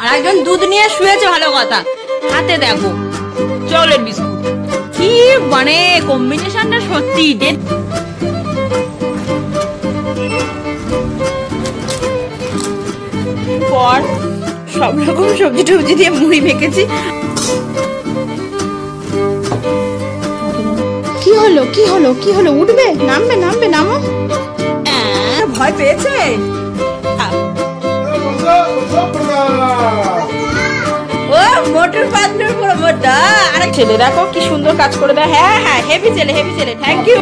আর একজন দুধ নিয়ে শুয়েছে, ভালো কথা, হাতে দেখো চকলেট বিস্কুট। কি মানে কম্বিনেশনটা সত্যি। পর সব রকম সবজি টবজি দিয়ে মুড়ি মেখেছি। কি হলো কি হলো কি হলো? উঠবে, নামবে নামবে, নামো। ভয় পেয়েছে। ও মোটর পাতলুর পুরো মোটা। আরে ছেলে দেখো কি সুন্দর কাজ করে দেয়। হ্যাঁ হ্যাঁ, হেভি ছেলে হেভি ছেলে। Thank you.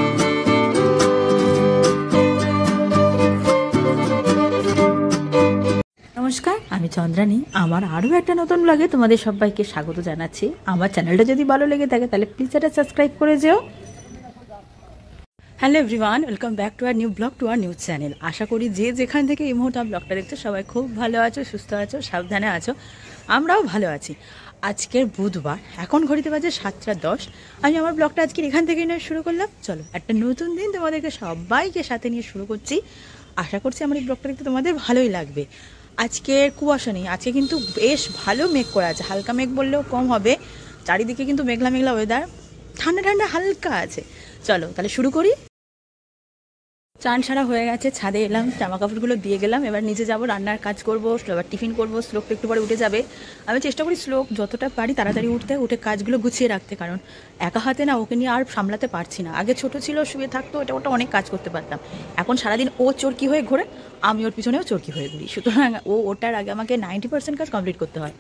নমস্কার, আমি চন্দ্রানী। আমার আরও একটা নতুন ব্লগে তোমাদের সবাইকে স্বাগত জানাচ্ছি। আমার চ্যানেলটা যদি ভালো লেগে থাকে তাহলে প্লিজ এটা সাবস্ক্রাইব করে যেও। Hello everyone, welcome back to our new blog, to our new channel. আশা করি যে যেখান থেকে এই মুহূর্তে ব্লগটা দেখছো সবাই খুব ভালো আছো, সুস্থ আছো, সাবধানে আছো। আমরাও ভালো আছি। আজকের বুধবার, এখন ঘড়িতে বাজে 7:10। আমি আমার ব্লগটা আজকের এখান থেকেই নিয়ে শুরু করলাম। চলো, একটা নতুন দিন তোমাদেরকে সবাইকে সাথে নিয়ে শুরু করছি। আশা করছি আমার এই ব্লগটা দেখতে তোমাদের ভালোই লাগবে। আজকের কুয়াশা নেই, আজকে কিন্তু বেশ ভালো মেঘ করে আছে। হালকা মেঘ বললেও কম হবে, চারিদিকে কিন্তু মেঘলা মেঘলা ওয়েদার, ঠান্ডা ঠান্ডা হালকা আছে। চলো তাহলে শুরু করি। চান সারা হয়ে গেছে, ছাদে এলাম, জামা কাপড়গুলো দিয়ে গেলাম। এবার নিচে যাব, রান্নার কাজ করবো, এবার টিফিন করবো। শ্লোক একটু পরে উঠে যাবে। আমি চেষ্টা করি শ্লোক যতটা পারি তাড়াতাড়ি উঠে কাজগুলো গুছিয়ে রাখতে, কারণ একা হাতে না ওকে নিয়ে আর সামলাতে পারছি না। আগে ছোট ছিল, শুয়ে থাকতো, ওটা অনেক কাজ করতে পারতাম। এখন সারাদিন ও চরকি হয়ে ঘোরে, আমি ওর পিছনেও চরকি হয়ে ঘুরি। সুতরাং ওটার আগে আমাকে 90% কাজ কমপ্লিট করতে হয়।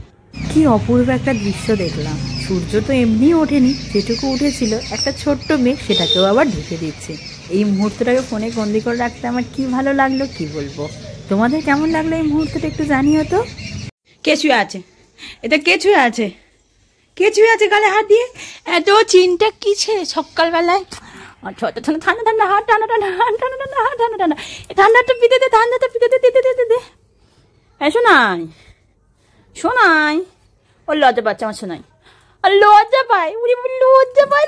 কি অপূর্ব একটা দৃশ্য দেখলাম। সূর্য তো এমনি ওঠেনি, যেটুকু উঠেছিল একটা ছোট্ট মেঘ সেটাকেও আবার ঢেকে দিচ্ছে। এই মুহূর্তটাকে ফোনে বন্দি করে রাখতে আমার কি ভালো লাগলো, কি বলবো। তোমাদের কেমন লাগলো এই মুহূর্তটা একটু জানিও তো। কেঁচুয়ে আছে, এটা কেঁচুয়ে আছে, কেঁচুয়ে আছে গালে হাত দিয়ে। এত চিন্তা কিছে সকালবেলায়? ঠান্ডা ঠান্ডা ঠান্ডা হাত, ঠান্ডা ঠান্ডা হাত, ঠান্ডা ঠান্ডা হাত, ঠান্ডা ঠান্ডা। ঠান্ডাটা পিতে দে, ঠান্ডাটা পিতে দে, দিতে দিতে দে। হ্যাঁ শোনাই শোনাই, ওর লজ্জা পাচ্ছে আমার শোনাই। আর লজ্জা পাই, উড়ি লজ্জা পাই।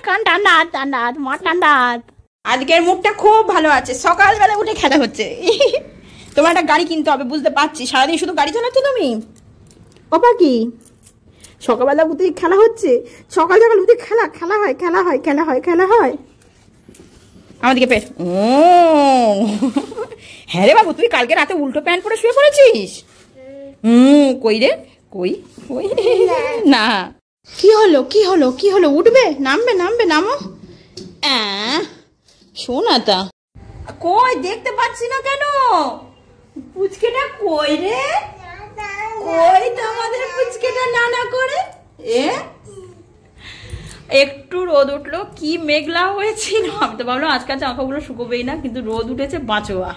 কান ঠান্ডা হাত, ঠান্ডা হাত, মা ঠান্ডা হাত। আজকের মুডটা খুব ভালো আছে। সকালবেলা উঠে খেলা হচ্ছে। তোমার একটা গাড়ি কিনতে হবে, বুঝতে পারছি। সারাদিন শুধু গাড়ি চালাচ্ছ তুমি। বাবা কি সকালবেলা উঠে খেলা হচ্ছে? সকাল সকাল উঠে খেলা খেলা হয়, খেলা হয়, খেলা হয়, খেলা হয়। আমাদেরকে পেট। ও হ্যাঁ রে বাবু, তুই কালকে রাতে উল্টো প্যান্ট পরে শুয়ে পড়েছিস? কই রে, কই কই না। কি হলো কি হলো কি হলো? উঠবে, নামবে নামবে, নামো। শোনাতা কই, দেখতে পাচ্ছি না কেন? পুচকেটা কই রে? কই তো আমাদের পুচকেটা নানা করে। একটু রোদ উঠলো, কি মেঘলা হয়েছিল। আমি তো ভাবলাম আজকাল জামাকাপড়গুলো শুকোবেই না, কিন্তু রোদ উঠেছে বাঁচোয়া।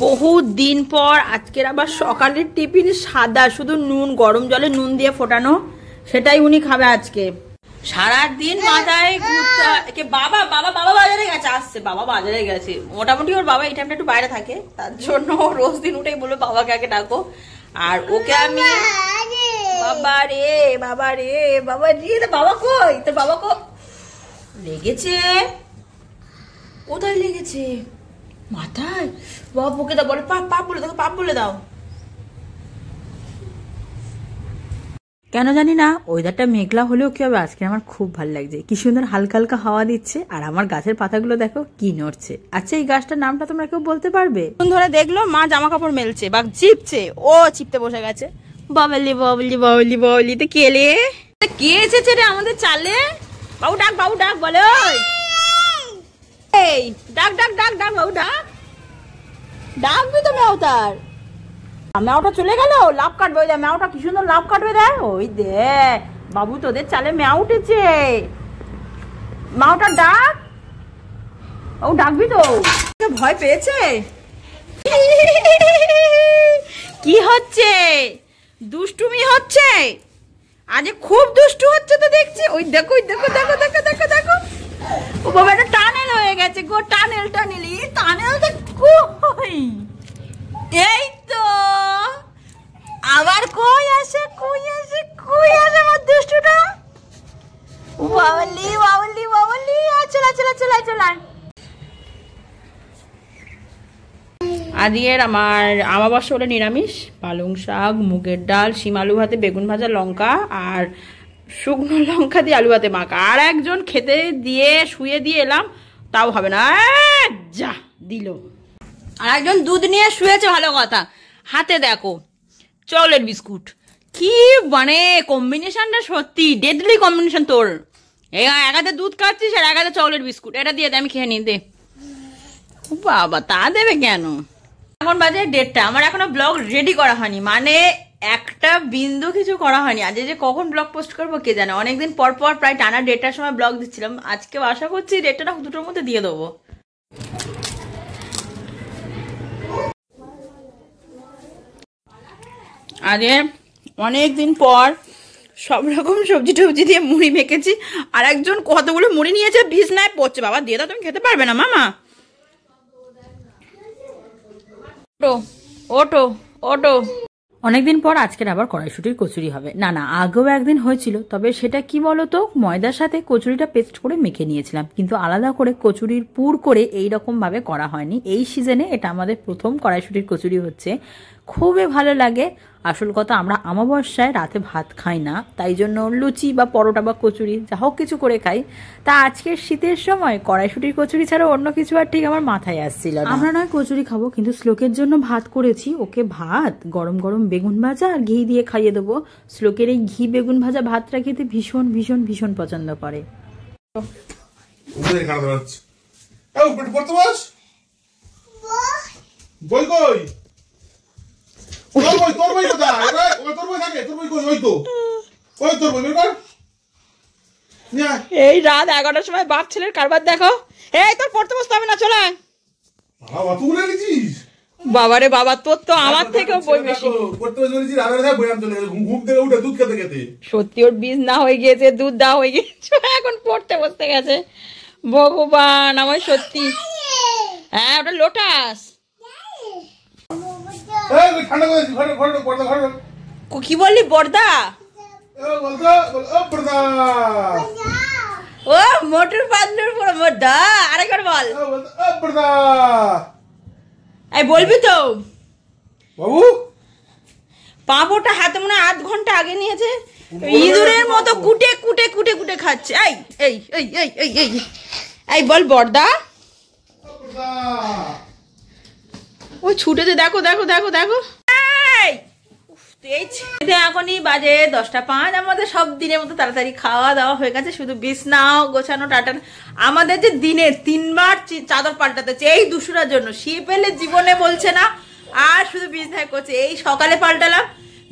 বহু দিন পর আজকের আবার সকালের টিফিন সাদা, শুধু নুন, গরম জলে নুন দিয়ে ফোটানো, সেটাই উনি খাবে আজকে। সারাদিন মাথায় ঘুরতে। বাবা বাবা বাবা বাজারে গেছে, আসছে, বাবা বাজারে গেছে। মোটামুটি ওর বাবা এই টাইমটা একটু বাইরে থাকে, তার জন্য রোজ দিন উঠেই বলবে বাবাকে আগে ডাকো। আর ওকে আমি বাবা রে বাবা রে বাবা রে, বাবা কই তোর? বাবা কো লেগেছে? কোথায় লেগেছে? মাথায়? বাবা বুকে দাও, বলে পাপ পাপ বলে দাও, পাপ বলে দাও। কেন জানি না ওয়েদারটা মেঘলা হলেও কি হবে, আজকে আমার খুব ভালো লাগছে। কি সুন্দর হালকা হালকা হাওয়া দিচ্ছে, আর আমার গাছের পাতাগুলো দেখো কি নড়ছে। আচ্ছা, এই গাছটার নামটা তোমরা কেউ বলতে পারবে? ধরে দেখলো মা জামা কাপড় মেলছে বা চিপছে, ও চিপতে বসে গেছে। বাবলি বাবলি বাবলি বাবলি, তো কেলে কে এসেছে রে আমাদের চালে? বাবু ডাক, বাবু ডাক, বলে এই ডাক ডাক ডাক ডাক, বাবু ডাক, ডাকবি তো মেওতার। ম্যাওটা চলে গেল, লাভ কাটবে। ওই দেখ ম্যাওটা কি সুন্দর লাভ কাটবে, দেখ ওই দে। বাবু তোদের চালে ম্যাও উঠেছে, মাওটা ডাক। ও ডাকবি তো। ভয় পেয়েছে? কি হচ্ছে? দুষ্টুমি হচ্ছে, আজ খুব দুষ্টু হচ্ছে তো দেখছি। ওই দেখো দেখো দেখো দেখো দেখো দেখো, ও বাবা একটা টানেল হয়ে গেছে গো, টানেল টানেল। এই টানেলটা কই? এই তো আবার কই আসে, কই আসে, কই আসে আমার দুষ্টুটা। বাবলি বাবলি বাবলি, চলা চলা চলা চলা। আজকের আমার আমাবস্যা হলো নিরামিষ, পালং শাক, মুগের ডাল, শিম আলু ভাতে, বেগুন ভাজা, লঙ্কা আর শুকনো লঙ্কা দিয়ে আলু ভাতে মাখা। আর একজন খেতে দিয়ে শুয়ে দিয়ে এলাম, তাও হবে না, যা দিল। আর একজন দুধ নিয়ে শুয়েছে, ভালো কথা। হাতে দেখো চকলেট বিস্কুট, কি মানে কম্বিনেশনটা সত্যি ডেডলি কম্বিনেশন তোর। এই এক হাতে দুধ খাচ্ছিস আর এক হাতে চকলেট বিস্কুট, এটা দিয়ে দে, আমি খেয়ে নিই, দে। বাবা তা দেবে কেন? এখন বাজে 1:30, আমার এখনো ব্লগ রেডি করা হয়নি, মানে একটা বিন্দু কিছু করা হয়নি। আজ যে কখন ব্লগ পোস্ট করবো কে জানে, অনেকদিন পর পর প্রায় টানা 1:30টার সময় ব্লগ দিচ্ছিলাম, আজকে আশা করছি 1:30 না 2টোর মধ্যে দিয়ে দেবো। আজকে অনেকদিন পর সব রকম সবজি টবজি দিয়ে মুড়ি মেখেছি, আর একজন কতগুলো মুড়ি নিয়েছে, বিছনায় পড়ছে। বাবা দিয়ে দাও, তুমি খেতে পারবে না মামা। ওটো ওটো ওটো। অনেকদিন পর আজকের আবার কড়াইশুটির কচুরি হবে। না না, আগেও একদিন হয়েছিল, তবে সেটা কি বলতো, ময়দার সাথে কচুরিটা পেস্ট করে মেখে নিয়েছিলাম, কিন্তু আলাদা করে কচুরির পুর করে এইরকম ভাবে করা হয়নি। এই সিজনে এটা আমাদের প্রথম কড়াইশুটির কচুরি হচ্ছে, খুবই ভালো লাগে। আসল কথা, আমরা আমাবস্যায় রাতে ভাত খাই না, তাই জন্য লুচি বা পরোটা বা কচুরি যা হোক কিছু করে খাই। তা আজকের শীতের সময় কড়াইশুটির কচুরি ছাড়া অন্য কিছু আর ঠিক আমার মাথায় আসছিল না। আমরা নয় কচুরি খাবো, কিন্তু শ্লোকের জন্য ভাত করেছি। ওকে ভাত, গরম গরম বেগুন ভাজা আর ঘি দিয়ে খাইয়ে দেবো। শ্লোকের এই ঘি বেগুন ভাজা ভাতটা খেতে ভীষণ ভীষণ ভীষণ পছন্দ করে। এই রাত 11টার সময় বাপ ছেলের কারবার দেখো। এই তোর পড়তে বসতে হবে না, চলে বাবারে বাবা, তোর তো আমার থেকেও বই বেশি। সত্যি ওর বীজ না হয়ে গিয়েছে, দুধ দেওয়া হয়ে গিয়েছে, এখন পড়তে বসতে গেছে। ভগবান আমার সত্যি। হ্যাঁ ওটা লোটাস। কি বললি বর্দা? ও মোটর পাতলুর পুরো বর্দা। আরেকবার বল। এই বলবি তো বাবু? পাঁপড়টা হাতে মনে হয় 8 ঘন্টা আগে নিয়েছে, ইঁদুরের মতো কুটে কুটে কুটে কুটে খাচ্ছে। এই এই এই এই এই এই এই বল বর্দা। ও ছুটেছে, দেখো দেখো দেখো দেখো। এখনই বাজে 10:05। আমাদের সব দিনের মতো তাড়াতাড়ি খাওয়া দাওয়া হয়ে গেছে, শুধু বিছনাও গোছানো টাটা। আমাদের যে দিনে 3বার চাদর পাল্টাতে হচ্ছে এই দুশুরার জন্য। শিপ এলে জীবনে বলছে না, আর শুধু বিছনায় করছে। এই সকালে পাল্টালাম,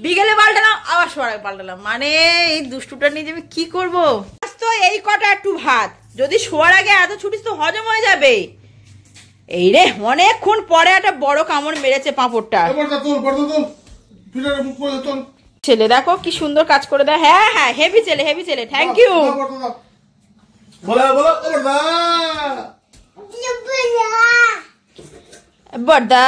বিকেলে পাল্টালাম, আবার সকালে পাল্টালাম, মানে এই দুষ্টুটা নিয়ে আমি কি করবো। তো এই কটা একটু ভাত, যদি শোয়ার আগে এত ছুটিস তো হজম হয়ে যাবে। এই রে অনেকক্ষণ পরে একটা বড় কামড় মেরেছে পাঁপড়টা। ছেলে দেখো কি সুন্দর কাজ করে দেয়। হ্যাঁ হ্যাঁ, হেভি ছেলে হেভি ছেলে, থ্যাংক ইউ। বর্দা